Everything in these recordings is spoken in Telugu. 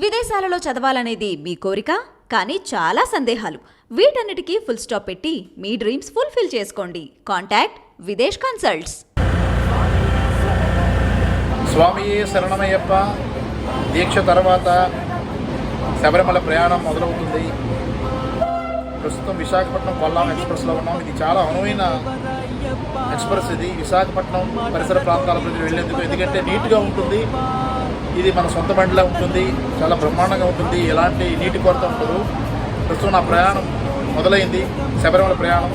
విదేశాలలో చదవాలనేది మీ కోరిక, కానీ చాలా సందేహాలు. వీటన్నిటికీ ఫుల్ స్టాప్ పెట్టి మీ డ్రీమ్స్ ఫుల్ఫిల్ చేసుకోండి. Contact Videsh consults. స్వామియే శరణమయ్యప్ప. దీక్ష తర్వాత శబరిమల ప్రయాణం మొదలవుతుంది. ప్రస్తుతం విశాఖపట్నం కొల్లాం ఎక్స్ప్రెస్లో ఉన్నాం. ఇది చాలా అనువైన ఎక్స్ప్రెస్. ఇది విశాఖపట్నం పరిసర ప్రాంతాల ప్రజలు వెళ్ళేందుకు, ఎందుకంటే నీట్గా ఉంటుంది. ఇది మన సొంత బండిలా ఉంటుంది, చాలా బ్రహ్మాండంగా ఉంటుంది, ఎలాంటి నీటి కొరత ఉండదు. ప్రస్తుతం నా ప్రయాణం మొదలైంది, శబరిమల ప్రయాణం.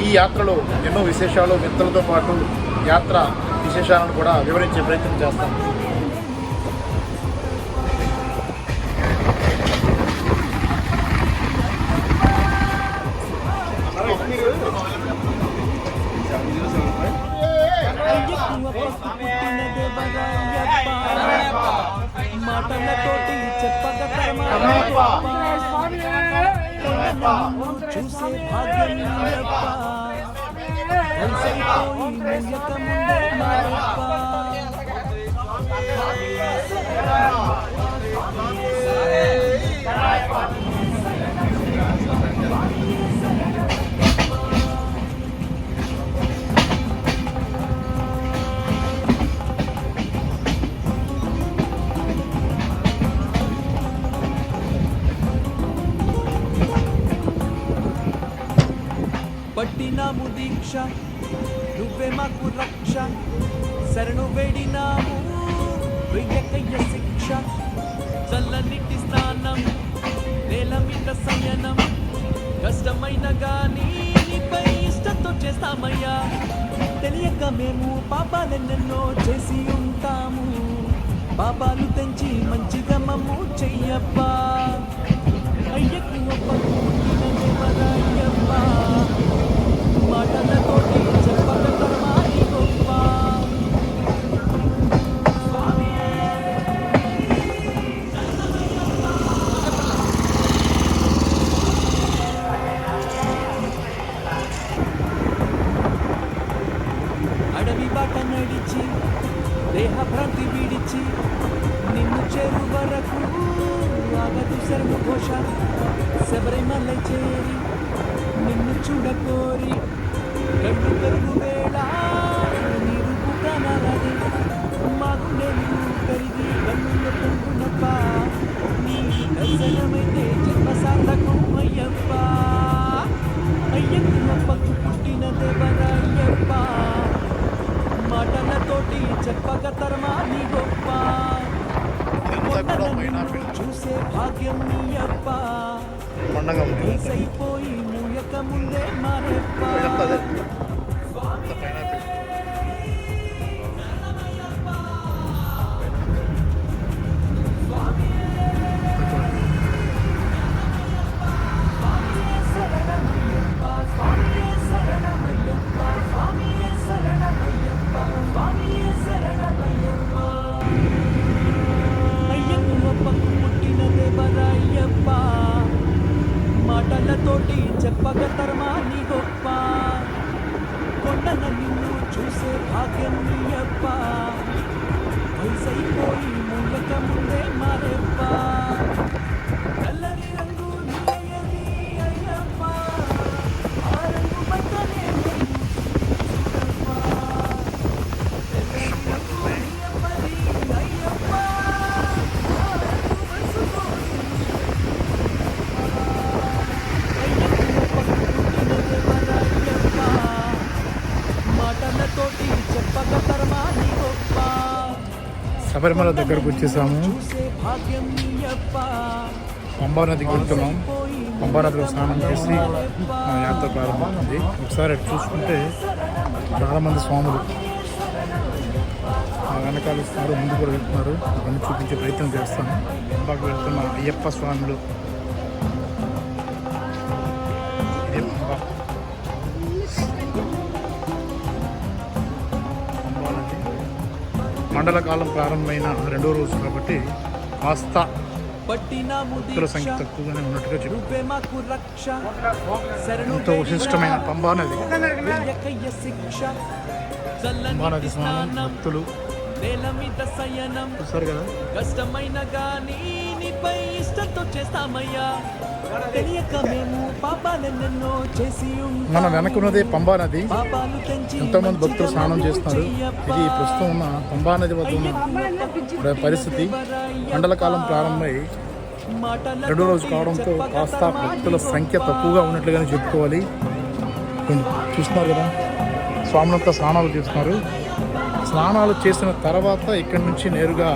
ఈ యాత్రలో ఎన్నో విశేషాలు, వింతలతో పాటు యాత్ర విశేషాలను కూడా వివరించే ప్రయత్నం చేస్తాం. చూసే భాగ్యం పట్టినాము దీక్ష, నువ్వే మాకు రక్ష, శరణు వేడినాము వెయ్యకయ్య శిక్ష. చల్లనిటి స్నానం, నేల మీద శయనం, కష్టమైన గానీ నీపై ఇష్టంతో చేస్తామయ్యా. తెలియక మేము పాపాలెన్నెన్నో చేసి ఉంటాము, పాపాలు తెంచి మంచిగా మమ్ము చెయ్యప్పా. అయ్యకు అయ్యప్ప మాటలతోటి చెప్పక కర్మాని గొప్ప. అడవి బాట నడిచి దేహ భ్రాంతి విడిచి నిన్ను చేరు వరకు ఆగదు శరణు ఘోష. శబరిమల చేరి నిన్ను చూడకోరి కళ్ళు కరుగు వేళ నీరు కనరది. మాకు నేను కరిగి కన్నుల పొంగునప్ప, నీ దర్శనమైతే జన్మ సార్థకం అయ్యప్ప. అయ్యప్పకు పుట్టిన దేవరయ్యప్ప, మాటలతోటి చెప్పక తర్మాని గొప్ప. చూసే భాగ్యం నీయప్ప, అయిపోయి మూయక ముందే మారెప్ప. మాటలతోటి చెప్పక తర్మాని గొప్ప. కొండన నిన్ను చూసే భాగ్యం నీయప్ప, వయసైపోయి మూలక ముందే మారెప్ప. నల్లని రంగు నీయది అయ్యప్ప, ఆ రంగు పక్కనే శబరిమల దగ్గరకు వచ్చేసాము. పంబా నదికి వెళ్తున్నాం. పంబా నదిలో స్నానం చేసి మా యాత్ర ప్రారంభమవుతుంది. ఒకసారి అటు చూసుకుంటే చాలామంది స్వాములు వెనకాల ఇస్తున్నారు, ముందు కూడా వెళ్తున్నారు. అవన్నీ చూపించే ప్రయత్నం చేస్తాను. పంబాకు వెళ్తున్న అయ్యప్ప స్వాములు. ఇదే పంబా. మండల కాలం ప్రారంభమైన రెండో రోజు కాబట్టి కాస్త భక్తుల సంఖ్య తక్కువగానే ఉన్నట్టుగా చెప్పారు. ఎంతో విశిష్టమైన పంబా నది. పంబా నది స్నానం భక్తులు నేల మీద సయనం చూస్తారు కదా. కష్టమైన గానీ నీపై ఇష్టంతో చేస్తామయ్యా తెలియక మేము పాపాలెన్నెన్నో చేసి మన వెనకున్నదే పంబా నది. పాపాలు తెంచి ఎంతోమంది భక్తులు స్నానం చేస్తున్నారు. ఇది ప్రస్తుతం ఉన్న పంబా నది వద్ద ఉన్న పరిస్థితి. మండలకాలం ప్రారంభమై రెండో రోజు కావడంతో కాస్త భక్తుల సంఖ్య తక్కువగా ఉన్నట్లుగానే చెప్పుకోవాలి. చూస్తున్నారు కదా, స్వాములంతా స్నానాలు చేస్తున్నారు. స్నానాలు చేసిన తర్వాత ఇక్కడి నుంచి నేరుగా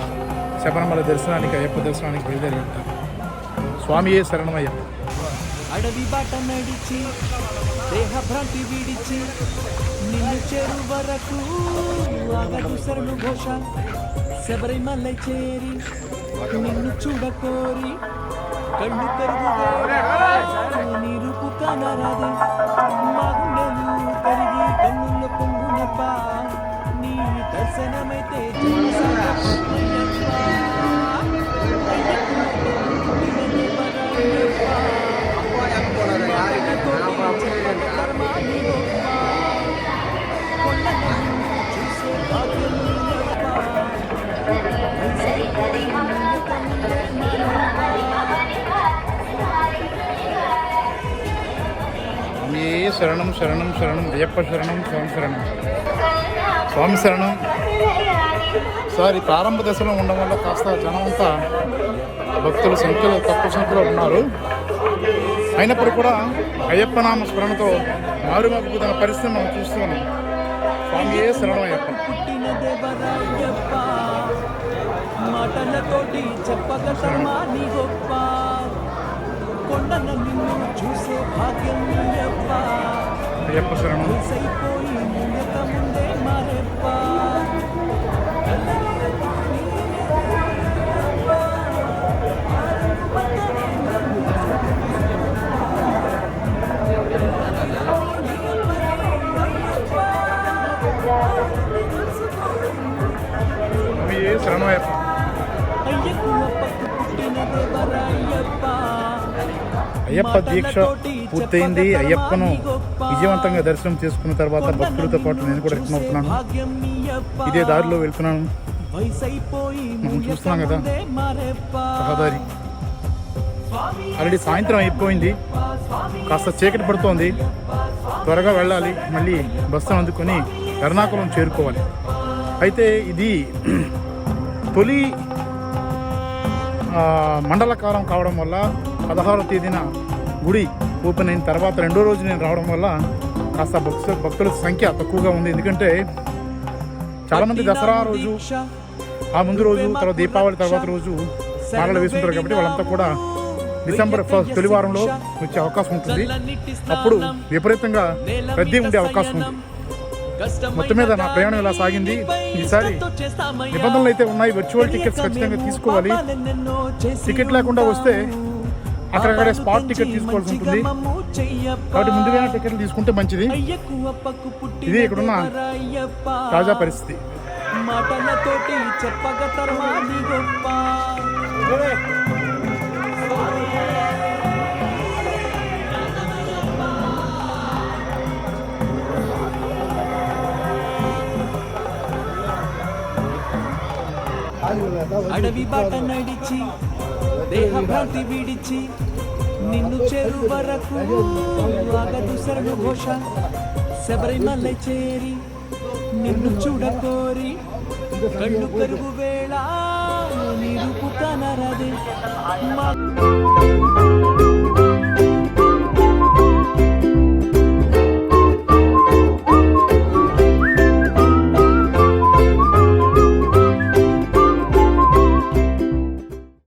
శబరిమల దర్శనానికి, అయ్యప్ప దర్శనానికి బయలుదేరి వెళ్తారు. స్వామియే శరణమయ్యప్ప. అడవి బాట నడిచి దేహ భ్రాంతి విడిచి నిన్ను చేరు వరకు ఆగదు శరణు ఘోష శబరిమల చేరి నిన్ను చూడకోరి కళ్ళు కరుగు నిరుపు కనరాదే మా గుండెలు కరిగి కన్నుల పొంగునప్ప నీ దర్శనమైతే ఏ శరణం శరణం శరణం అయ్యప్ప శరణం స్వామి శరణం. స్వామి శరణం. సార్ ఈ ప్రారంభ దశలో ఉండడం వల్ల కాస్త జనమంతా భక్తుల సంఖ్యలో తక్కువ సంఖ్యలో ఉన్నారు. అయినప్పుడు కూడా అయ్యప్ప నామ స్మరణతో మారుమోగుతున్న పరిస్థితిని మనం చూస్తున్నాం. స్వామియే శరణం అయ్యప్ప. పుట్టిన దేవరాయప్ప మాటలతోటి చెప్పక శర్మా నీ గొప్ప కొండన నిన్ను చూసే భాగ్యం నీయప్ప అయ్యప్ప శరణం. సైపోయి ముందక ముందే మారెప్ప స్వామియే శరణం అయ్యప్ప. అయ్యప్ప దీక్ష పూర్తయింది. అయ్యప్పను విజయవంతంగా దర్శనం చేసుకున్న తర్వాత భక్తులతో పాటు నేను కూడా రిటర్న్ అవుతున్నాను. ఇదే దారిలో వెళ్తున్నాను. మనం చూస్తున్నాం కదా రహదారి. ఆల్రెడీ సాయంత్రం అయిపోయింది, కాస్త చీకటి పడుతోంది. త్వరగా వెళ్ళాలి, మళ్ళీ బస్సును అందుకొని ఎర్నాకుళం చేరుకోవాలి. అయితే ఇది తొలి మండల కాలం కావడం వల్ల 16వ తేదీన గుడి ఓపెన్ అయిన తర్వాత రెండో రోజు నేను రావడం వల్ల కాస్త భక్తుల సంఖ్య తక్కువగా ఉంది. ఎందుకంటే చాలామంది దసరా రోజు, ఆ ముందు రోజు, తర్వాత దీపావళి తర్వాత రోజు మాలలు వేసుకుంటారు. కాబట్టి వాళ్ళంతా కూడా డిసెంబర్ తొలి వారంలో వచ్చే అవకాశం ఉంటుంది. అప్పుడు విపరీతంగా రద్దీ ఉండే అవకాశం ఉంది. మొత్తం మీద నా ప్రయాణం ఇలా సాగింది. ఈసారి నిబంధనలు అయితే ఉన్నాయి. వర్చువల్ టికెట్స్ ఖచ్చితంగా తీసుకోవాలి. టికెట్ లేకుండా వస్తే అక్కడక్కడే స్పాట్ టికెట్ తీసుకోవాల్సి ఉంటుంది. కాబట్టి ముందుగానే టికెట్లు తీసుకుంటే మంచిది. ఇది ఇక్కడున్న తాజా పరిస్థితి. మాటలతోటి చెప్పగ తర్మా నీ గొప్ప అడవి బాట నడిచి దేహ భ్రాంతి విడిచి నిన్ను చేరు వరకు ఆగదు శరణు ఘోష శబరిమల చేరి నిన్ను చూడకోరి కళ్ళు కరుగు వేళ నిరుపు కనరదే మా